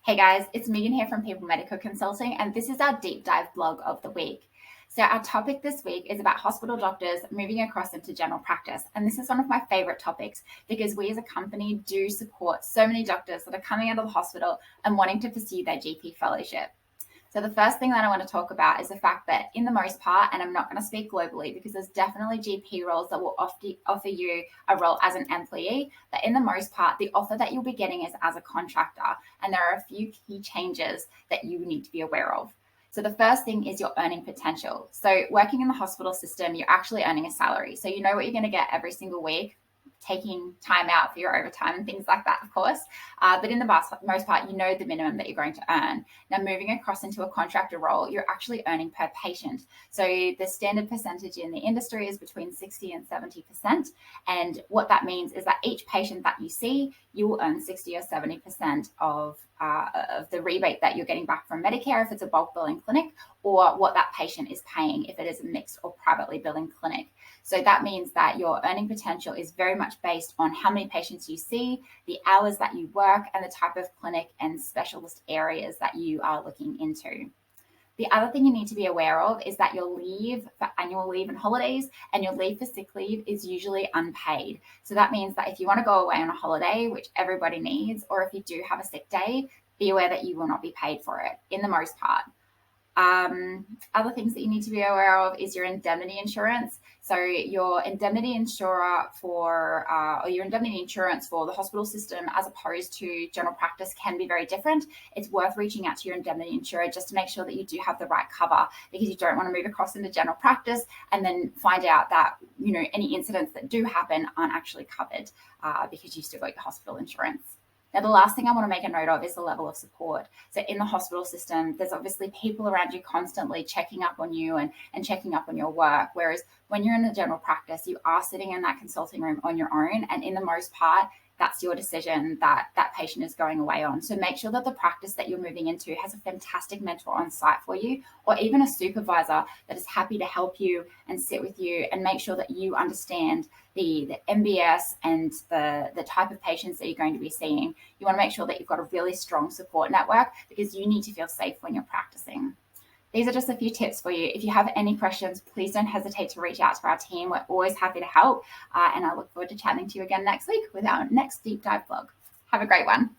Hey guys, it's Megan here from People Medical Consulting, and this is our deep dive blog of the week. So, our topic this week is about hospital doctors moving across into general practice. And this is one of my favorite topics because we as a company do support so many doctors that are coming out of the hospital and wanting to pursue their GP fellowship. So the first thing that I want to talk about is the fact that in the most part, and I'm not going to speak globally because there's definitely GP roles that will offer you a role as an employee, but in the most part, the offer that you'll be getting is as a contractor. And there are a few key changes that you need to be aware of. So the first thing is your earning potential. So working in the hospital system, you're actually earning a salary. So you know what you're going to get every single week, taking time out for your overtime and things like that, of course. But in the most part, you know the minimum that you're going to earn. Now, moving across into a contractor role, you're actually earning per patient. So the standard percentage in the industry is between 60 and 70%. And what that means is that each patient that you see, you will earn 60 or 70% of the rebate that you're getting back from Medicare if it's a bulk billing clinic, or what that patient is paying if it is a mixed or privately billing clinic. So that means that your earning potential is very much based on how many patients you see, the hours that you work, and the type of clinic and specialist areas that you are looking into. The other thing you need to be aware of is that your leave for annual leave and holidays and your leave for sick leave is usually unpaid. So that means that if you want to go away on a holiday, which everybody needs, or if you do have a sick day, be aware that you will not be paid for it in the most part. Other things that you need to be aware of is your indemnity insurance. So your indemnity insurer or your indemnity insurance for the hospital system as opposed to general practice can be very different. It's worth reaching out to your indemnity insurer just to make sure that you do have the right cover, because you don't want to move across into general practice and then find out that, any incidents that do happen aren't actually covered because you still got your hospital insurance. Now, the last thing I want to make a note of is the level of support. So in the hospital system, there's obviously people around you constantly checking up on you and checking up on your work. Whereas when you're in a general practice, you are sitting in that consulting room on your own. And in the most part, that's your decision that that patient is going away on. So make sure that the practice that you're moving into has a fantastic mentor on site for you, or even a supervisor that is happy to help you and sit with you and make sure that you understand the MBS and the type of patients that you're going to be seeing. You want to make sure that you've got a really strong support network because you need to feel safe when you're practicing. These are just a few tips for you. If you have any questions, please don't hesitate to reach out to our team. We're always happy to help. And I look forward to chatting to you again next week with our next deep dive vlog. Have a great one.